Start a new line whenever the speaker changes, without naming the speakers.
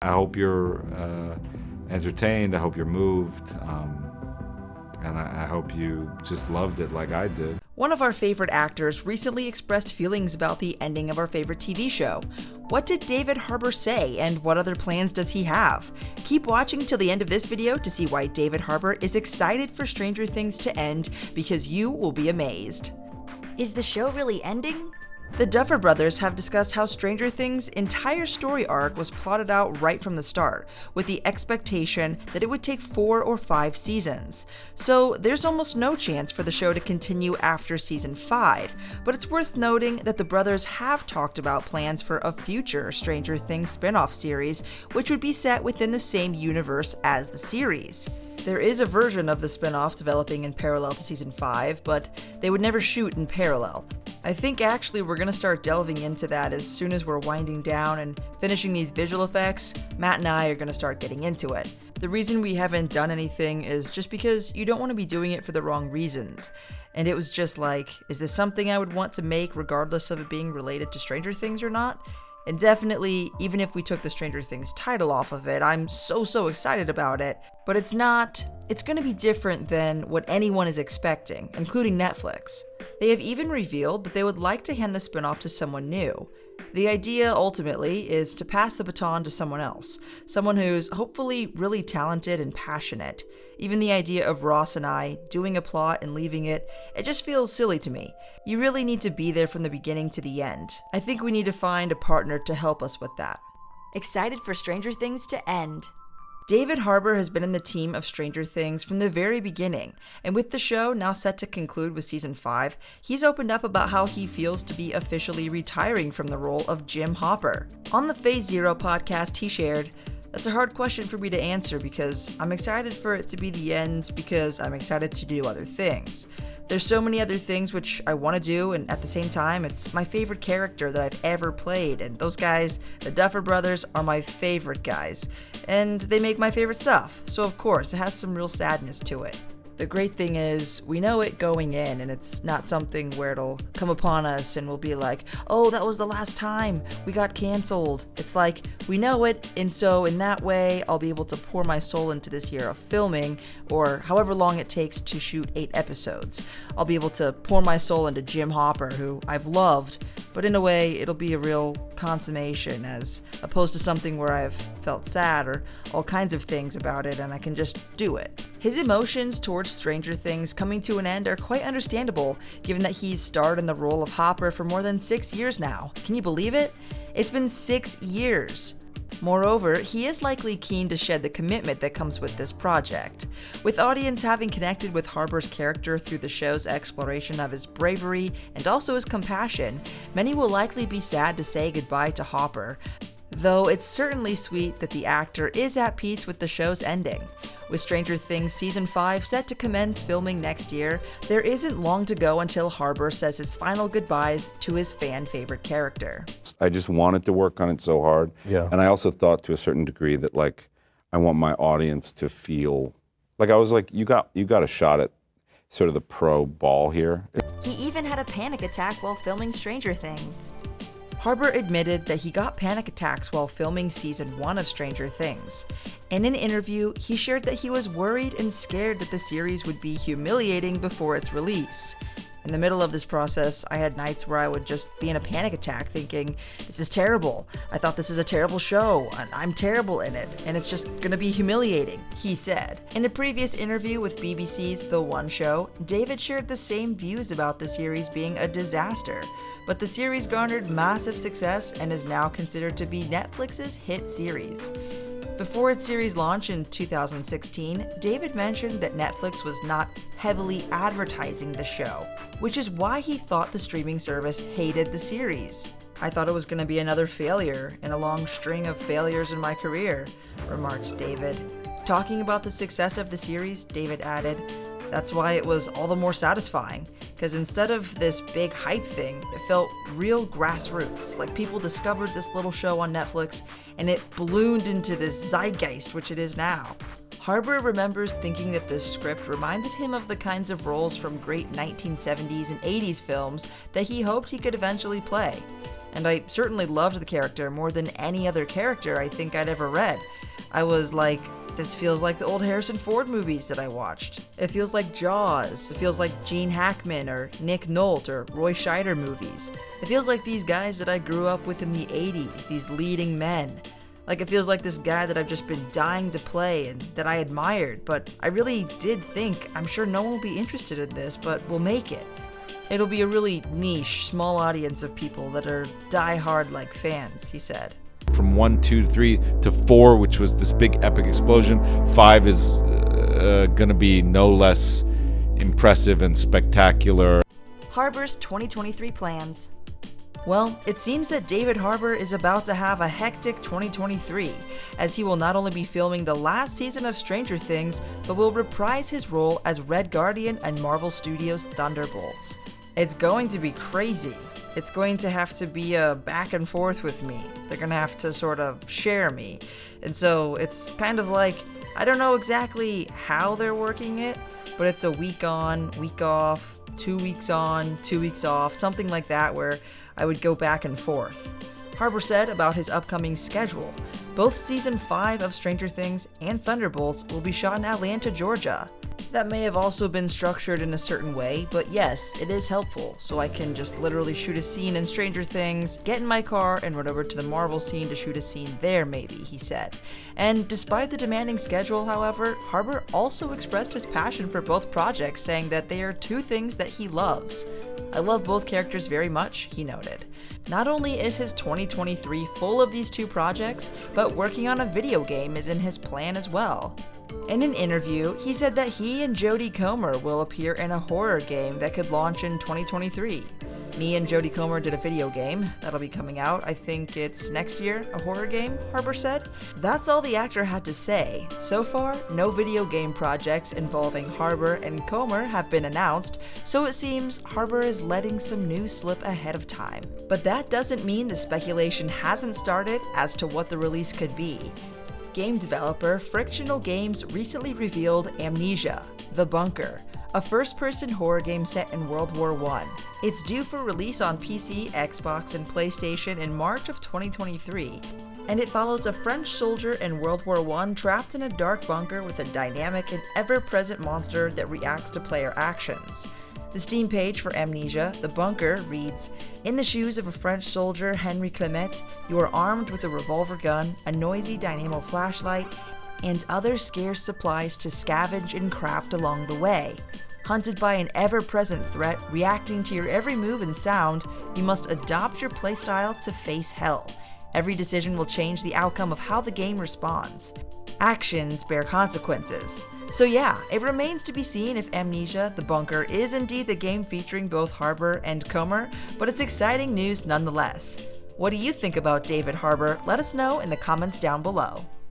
I hope you're entertained. I hope you're moved. And I hope you just loved it like I did.
One of our favorite actors recently expressed feelings about the ending of our favorite TV show. What did David Harbour say, and what other plans does he have? Keep watching till the end of this video to see why David Harbour is excited for Stranger Things to end, because you will be amazed. Is the show really ending? The Duffer Brothers have discussed how Stranger Things' entire story arc was plotted out right from the start, with the expectation that it would take 4 or 5 seasons. So there's almost no chance for the show to continue after season 5, but it's worth noting that the brothers have talked about plans for a future Stranger Things spin-off series, which would be set within the same universe as the series. There is a version of the spin-off developing in parallel to season 5, but they would never shoot in parallel. I think actually we're going to start delving into that as soon as we're winding down and finishing these visual effects. Matt and I are going to start getting into it. The reason we haven't done anything is just because you don't want to be doing it for the wrong reasons. And it was just like, is this something I would want to make regardless of it being related to Stranger Things or not? And definitely, even if we took the Stranger Things title off of it, I'm so excited about it. But it's going to be different than what anyone is expecting, including Netflix. They have even revealed that they would like to hand the spinoff to someone new. The idea, ultimately, is to pass the baton to someone else, someone who's hopefully really talented and passionate. Even the idea of Ross and I doing a plot and leaving it just feels silly to me. You really need to be there from the beginning to the end. I think we need to find a partner to help us with that. Excited for Stranger Things to end. David Harbour has been in the team of Stranger Things from the very beginning, and with the show now set to conclude with season 5, he's opened up about how he feels to be officially retiring from the role of Jim Hopper. On the Phase Zero podcast, he shared, "That's a hard question for me to answer because I'm excited for it to be the end because I'm excited to do other things. There's so many other things which I want to do, and at the same time, it's my favorite character that I've ever played, and those guys, the Duffer Brothers, are my favorite guys, and they make my favorite stuff, so of course, it has some real sadness to it. The great thing is, we know it going in, and it's not something where it'll come upon us and we'll be like, oh, that was the last time, we got canceled. It's like, we know it, and so in that way, I'll be able to pour my soul into this year of filming, or however long it takes to shoot 8 episodes. I'll be able to pour my soul into Jim Hopper, who I've loved, but in a way, it'll be a real consummation as opposed to something where I've felt sad or all kinds of things about it and I can just do it. His emotions towards Stranger Things coming to an end are quite understandable, given that he's starred in the role of Hopper for more than 6 years now. Can you believe it? It's been 6 years. Moreover, he is likely keen to shed the commitment that comes with this project. With audience having connected with Harbour's character through the show's exploration of his bravery and also his compassion, many will likely be sad to say goodbye to Hopper, though it's certainly sweet that the actor is at peace with the show's ending. With Stranger Things Season 5 set to commence filming next year, there isn't long to go until Harbour says his final goodbyes to his fan-favorite character.
I just wanted to work on it so hard.
Yeah.
And I also thought to a certain degree that, like, I want my audience to feel, like, I was like, you got a shot at sort of the pro ball here.
He even had a panic attack while filming Stranger Things. Harbour admitted that he got panic attacks while filming season 1 of Stranger Things. In an interview, he shared that he was worried and scared that the series would be humiliating before its release. In the middle of this process, I had nights where I would just be in a panic attack thinking, this is terrible. I thought this is a terrible show, and I'm terrible in it, and it's just gonna be humiliating, he said. In a previous interview with BBC's The One Show, David shared the same views about the series being a disaster, but the series garnered massive success and is now considered to be Netflix's hit series. Before its series launch in 2016, David mentioned that Netflix was not heavily advertising the show, which is why he thought the streaming service hated the series. I thought it was going to be another failure in a long string of failures in my career, remarks David. Talking about the success of the series, David added, that's why it was all the more satisfying, because instead of this big hype thing, it felt real grassroots, like people discovered this little show on Netflix and it ballooned into this zeitgeist which it is now. Harbour remembers thinking that the script reminded him of the kinds of roles from great 1970s and 80s films that he hoped he could eventually play. and I certainly loved the character more than any other character I think I'd ever read. I was like, this feels like the old Harrison Ford movies that I watched. It feels like Jaws. It feels like Gene Hackman or Nick Nolte or Roy Scheider movies. It feels like these guys that I grew up with in the 80s, these leading men. Like, it feels like this guy that I've just been dying to play and that I admired, but I really did think, I'm sure no one will be interested in this, but we'll make it. It'll be a really niche, small audience of people that are die-hard like fans, he said.
From 1, 2, 3 to 4, which was this big epic explosion, 5 is going to be no less impressive and spectacular.
Harbour's 2023 plans. Well, it seems that David Harbour is about to have a hectic 2023, as he will not only be filming the last season of Stranger Things, but will reprise his role as Red Guardian and Marvel Studios' Thunderbolts. It's going to be crazy. It's going to have to be a back and forth with me. They're going to have to sort of share me. And so it's kind of like, I don't know exactly how they're working it, but it's a week on, week off, 2 weeks on, 2 weeks off, something like that, where I would go back and forth. Harbour said about his upcoming schedule, both season 5 of Stranger Things and Thunderbolts will be shot in Atlanta, Georgia. That may have also been structured in a certain way, but yes, it is helpful, so I can just literally shoot a scene in Stranger Things, get in my car, and run over to the Marvel scene to shoot a scene there maybe, he said. And despite the demanding schedule, however, Harbour also expressed his passion for both projects, saying that they are two things that he loves. I love both characters very much, he noted. Not only is his 2023 full of these two projects, but working on a video game is in his plan as well. In an interview, he said that he and Jodie Comer will appear in a horror game that could launch in 2023. Me and Jodie Comer did a video game that'll be coming out. I think it's next year, a horror game, Harbour said. That's all the actor had to say. So far, no video game projects involving Harbour and Comer have been announced, so it seems Harbour is letting some news slip ahead of time. But that doesn't mean the speculation hasn't started as to what the release could be. Game developer Frictional Games recently revealed Amnesia, The Bunker, a first-person horror game set in World War I. It's due for release on PC, Xbox, and PlayStation in March of 2023, and it follows a French soldier in World War I trapped in a dark bunker with a dynamic and ever-present monster that reacts to player actions. The Steam page for Amnesia, The Bunker, reads, "In the shoes of a French soldier, Henri Clement, you are armed with a revolver gun, a noisy dynamo flashlight, and other scarce supplies to scavenge and craft along the way. Hunted by an ever-present threat, reacting to your every move and sound, you must adopt your playstyle to face hell. Every decision will change the outcome of how the game responds. Actions bear consequences." So yeah, it remains to be seen if Amnesia, The Bunker is indeed the game featuring both Harbour and Comer, but it's exciting news nonetheless. What do you think about David Harbour? Let us know in the comments down below.